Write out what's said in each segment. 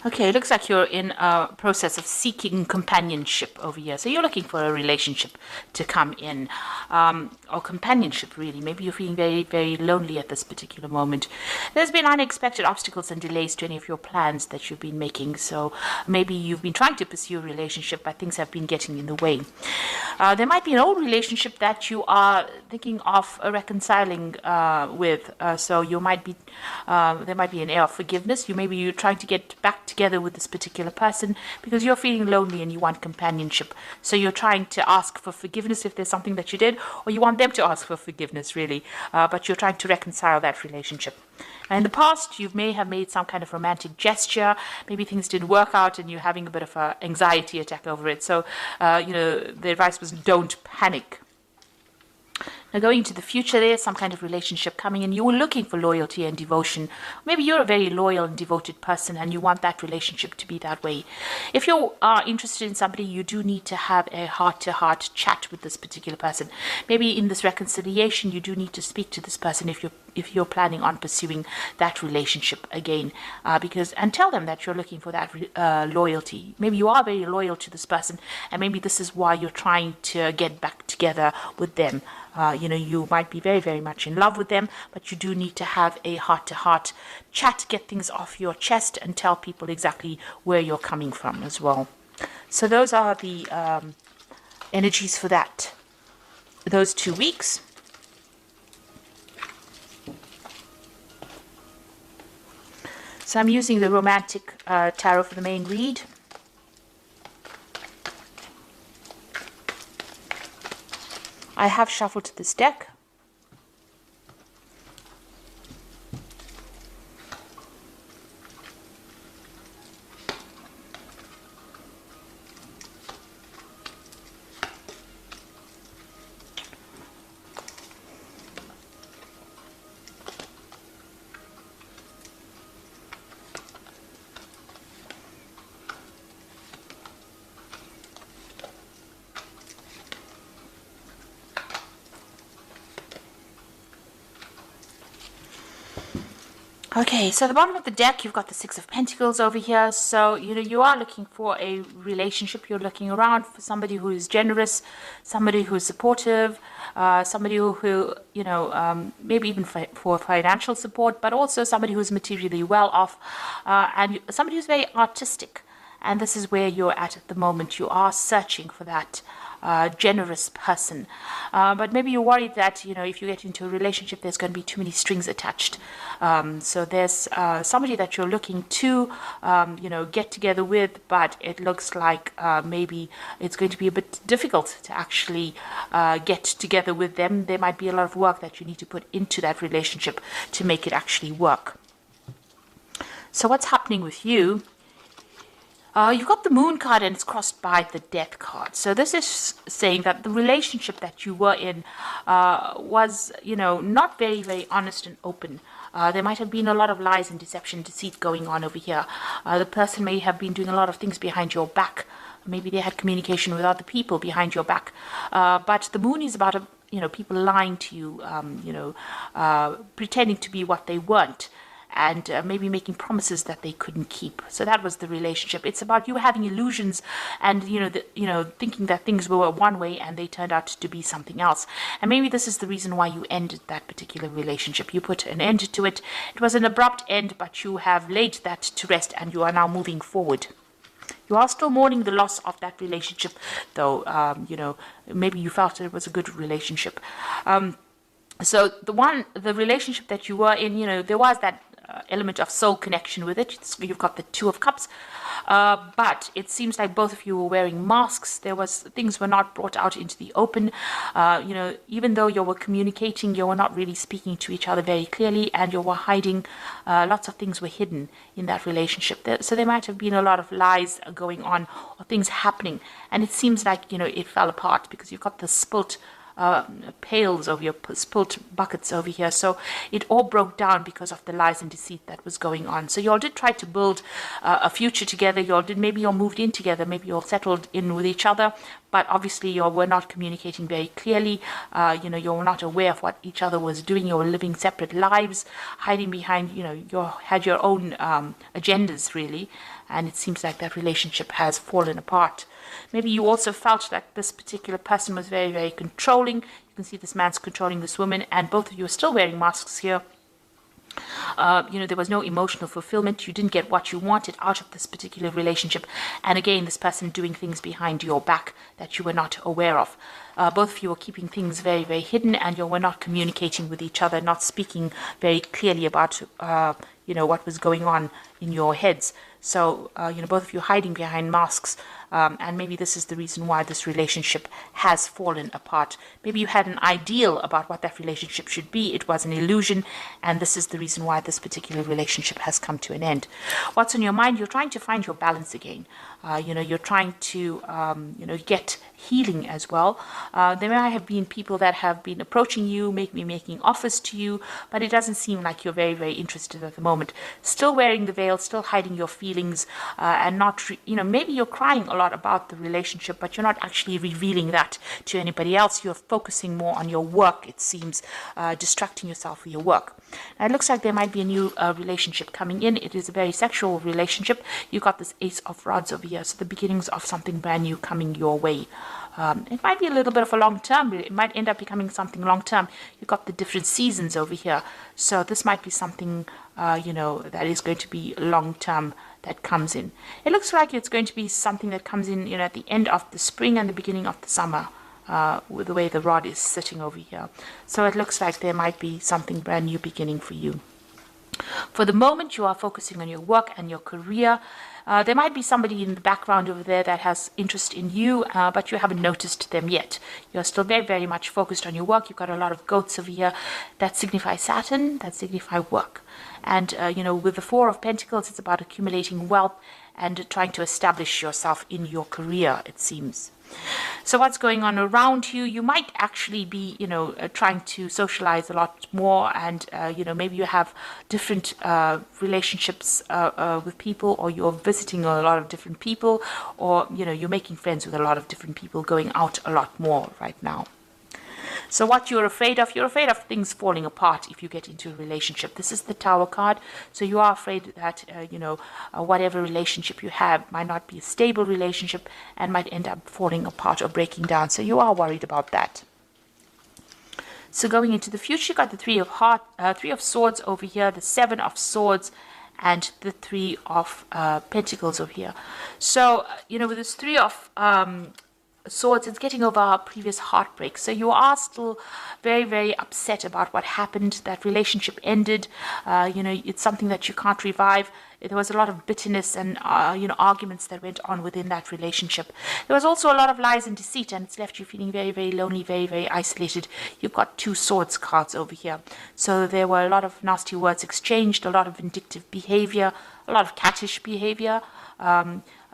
Okay, it looks like you're in a process of seeking companionship over here. So you're looking for a relationship to come in, or companionship, really. Maybe you're feeling very, very lonely at this particular moment. There's been unexpected obstacles and delays to any of your plans that you've been making. So maybe you've been trying to pursue a relationship, but things have been getting in the way. There might be an old relationship that you are thinking of reconciling with. So you might be, there might be an air of forgiveness. Maybe you're trying to get back together with this particular person because you're feeling lonely and you want companionship. So you're trying to ask for forgiveness if there's something that you did, or you want them to ask for forgiveness, really. But you're trying to reconcile that relationship. And in the past, you may have made some kind of romantic gesture. Maybe things didn't work out and you're having a bit of an anxiety attack over it. So, the advice was don't panic. Now, going into the future, there's some kind of relationship coming in. You were looking for loyalty and devotion. Maybe you're a very loyal and devoted person and you want that relationship to be that way. If you are interested in somebody, you do need to have a heart-to-heart chat with this particular person. Maybe in this reconciliation, you do need to speak to this person if you're planning on pursuing that relationship again, and tell them that you're looking for that loyalty. Maybe you are very loyal to this person, and maybe this is why you're trying to get back together with them. You might be very, very much in love with them, but you do need to have a heart-to-heart chat, get things off your chest, and tell people exactly where you're coming from as well. So those are the energies for those 2 weeks. So I'm using the Romantic Tarot for the main read. I have shuffled this deck. Okay, so at the bottom of the deck, you've got the Six of Pentacles over here. So, you are looking for a relationship. You're looking around for somebody who is generous, somebody who is supportive, somebody who maybe even for financial support, but also somebody who's materially well off, and somebody who's very artistic. And this is where you're at the moment. You are searching for that generous person. But maybe you're worried that, if you get into a relationship, there's going to be too many strings attached. So there's somebody that you're looking to, get together with, but it looks like maybe it's going to be a bit difficult to actually get together with them. There might be a lot of work that you need to put into that relationship to make it actually work. So what's happening with you? You've got the Moon card and it's crossed by the Death card. So this is saying that the relationship that you were in was, not very, very honest and open. There might have been a lot of lies and deception, deceit going on over here. The person may have been doing a lot of things behind your back. Maybe they had communication with other people behind your back. But the Moon is about, people lying to you, pretending to be what they weren't. And maybe making promises that they couldn't keep. So that was the relationship. It's about you having illusions and, thinking that things were one way and they turned out to be something else. And maybe this is the reason why you ended that particular relationship. You put an end to it. It was an abrupt end, but you have laid that to rest and you are now moving forward. You are still mourning the loss of that relationship, though, maybe you felt it was a good relationship. So the relationship that you were in, there was that element of soul connection with it. You've got the Two of Cups, but it seems like both of you were wearing masks. Things were not brought out into the open. Even though you were communicating, you were not really speaking to each other very clearly, and you were hiding. Lots of things were hidden in that relationship. So there might have been a lot of lies going on or things happening, and it seems like it fell apart because you've got the spilt pails over your spilt buckets over here. So it all broke down because of the lies and deceit that was going on. So you all did try to build a future together. Maybe you all moved in together. Maybe you all settled in with each other. but obviously you were not communicating very clearly. You know, you were not aware of what each other was doing. You were living separate lives, hiding behind, you know, you had your own agendas, really. And it seems like that relationship has fallen apart. Maybe you also felt like this particular person was very, very controlling. You can see this man's controlling this woman, and both of you are still wearing masks here. You know, there was no emotional fulfillment. You didn't get what you wanted out of this particular relationship. And again, this person doing things behind your back that you were not aware of. Both of you were keeping things very, very hidden, and you were not communicating with each other, not speaking very clearly about, you know, what was going on in your heads. So, you know, both of you hiding behind masks, and maybe this is the reason why this relationship has fallen apart. Maybe you had an ideal about what that relationship should be. It was an illusion, and this is the reason why this particular relationship has come to an end. What's on your mind? You're trying to find your balance again. You know, you're trying to, you know, get healing as well. There may have been people that have been approaching you, making offers to you, but it doesn't seem like you're very, very interested at the moment. Still wearing the veil, still hiding your feelings, and not, you know, maybe you're crying a lot about the relationship, but you're not actually revealing that to anybody else. You're focusing more on your work, it seems, distracting yourself with your work. Now, it looks like there might be a new relationship coming in. It is a very sexual relationship. You got this Ace of Rods over here, so the beginnings of something brand new coming your way. It might be a little bit of a long term. It might end up becoming something long term. You've got the different seasons over here. So this might be something, you know, that is going to be long term that comes in. It looks like it's going to be something that comes in, you know, at the end of the spring and the beginning of the summer, with the way the rod is sitting over here. So it looks like there might be something brand new beginning for you. For the moment, you are focusing on your work and your career. There might be somebody in the background over there that has interest in you, but you haven't noticed them yet. You're still very, very much focused on your work. You've got a lot of goats over here that signify Saturn, that signify work. And, you know, with the Four of Pentacles, it's about accumulating wealth and trying to establish yourself in your career, it seems. So what's going on around you? You might actually be, you know, trying to socialize a lot more, and, you know, maybe you have different relationships with people, or you're visiting a lot of different people, or, you know, you're making friends with a lot of different people, going out a lot more right now. So what you're afraid of things falling apart if you get into a relationship. This is the Tower card. So you are afraid that, you know, whatever relationship you have might not be a stable relationship and might end up falling apart or breaking down. So you are worried about that. So going into the future, you got the Three of Swords over here, the Seven of Swords, and the Three of Pentacles over here. So, you know, with this Three of Swords, it's getting over our previous heartbreak. So you are still very, very upset about what happened. That relationship ended. You know, it's something that you can't revive. There was a lot of bitterness and, you know, arguments that went on within that relationship. There was also a lot of lies and deceit, and it's left you feeling very, very lonely, very, very isolated. You've got Two Swords cards over here. So there were a lot of nasty words exchanged, a lot of vindictive behavior, a lot of cattish behavior,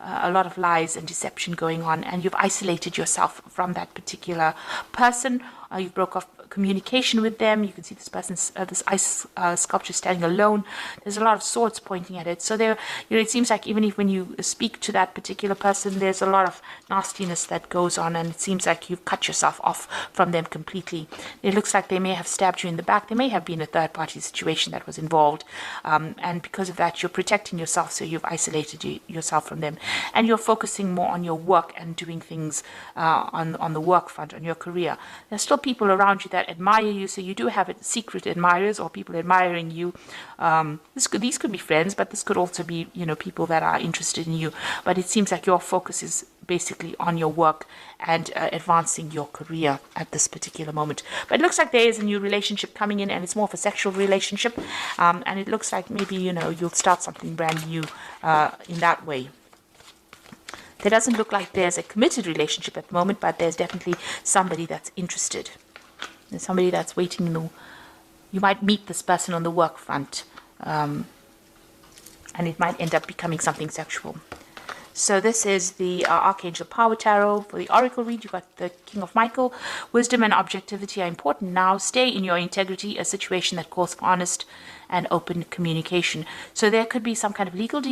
a lot of lies and deception going on, and you've isolated yourself from that particular person. You broke off communication with them. You can see this person's this ice sculpture standing alone. There's a lot of swords pointing at it. So there, you know, it seems like even if when you speak to that particular person, there's a lot of nastiness that goes on, and it seems like you've cut yourself off from them completely. It looks like they may have stabbed you in the back. There may have been a third-party situation that was involved, and because of that, you're protecting yourself. So you've isolated yourself from them, and you're focusing more on your work and doing things on the work front, on your career. There's still people around you that admire you, so you do have secret admirers or people admiring you. These could be friends, but this could also be, you know, people that are interested in you. But it seems like your focus is basically on your work and advancing your career at this particular moment. But it looks like there is a new relationship coming in, and it's more of a sexual relationship, and it looks like maybe, you know, you'll start something brand new in that way. There doesn't look like there's a committed relationship at the moment, but there's definitely somebody that's interested. There's somebody that's waiting. You might meet this person on the work front, and it might end up becoming something sexual. So this is the Archangel Power Tarot. For the Oracle read, you've got the King of Michael. Wisdom and objectivity are important now. Stay in your integrity, a situation that calls for honest and open communication. So there could be some kind of legal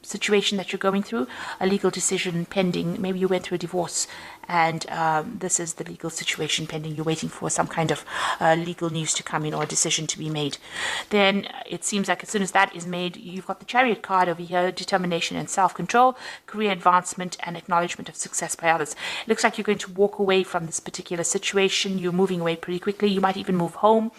situation that you're going through, a legal decision pending. Maybe you went through a divorce, and this is the legal situation pending. You're waiting for some kind of legal news to come in or a decision to be made. Then it seems like as soon as that is made, you've got the Chariot card over here: determination and self-control, career advancement, and acknowledgement of success by others. It looks like you're going to walk away from this particular situation. You're moving away pretty quickly. You might even move home,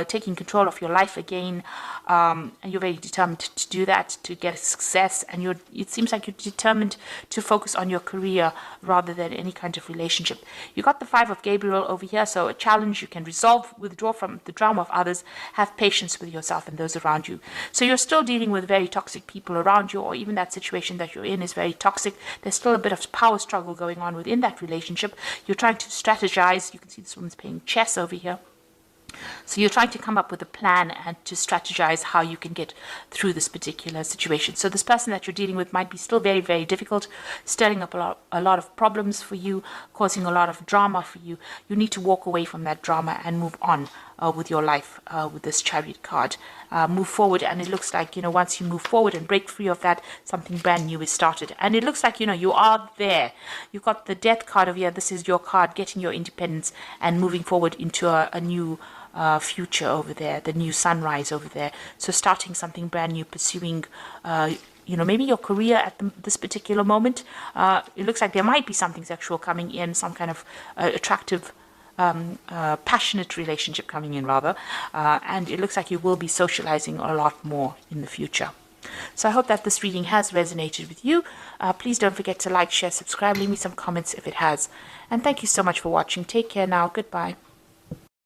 taking control of your life again, and you're very determined to do that, to get success. And it seems like you're determined to focus on your career rather than any kind of relationship. You got the Five of Gabriel over here, so a challenge you can resolve, withdraw from the drama of others, have patience with yourself and those around you. So you're still dealing with very toxic people around you, or even that situation that you're in is very toxic. There's still a bit of power struggle going on within that relationship. You're trying to strategize. You can see this woman's playing chess over here. So you're trying to come up with a plan and to strategize how you can get through this particular situation. So this person that you're dealing with might be still very, very difficult, stirring up a lot of problems for you, causing a lot of drama for you. You need to walk away from that drama and move on with your life with this Chariot card. Move forward, and it looks like, once you move forward and break free of that, something brand new is started. And it looks like, you are there. You've got the Death card over here. This is your card, getting your independence and moving forward into a new future over there, the new sunrise over there. So starting something brand new, pursuing maybe your career at this particular moment. It looks like there might be something sexual coming in, some kind of attractive passionate relationship coming in, rather, and it looks like you will be socializing a lot more in the future. So I hope that this reading has resonated with you. Please don't forget to like, share, subscribe, leave me some comments if it has, and thank you so much for watching. Take care now. Goodbye.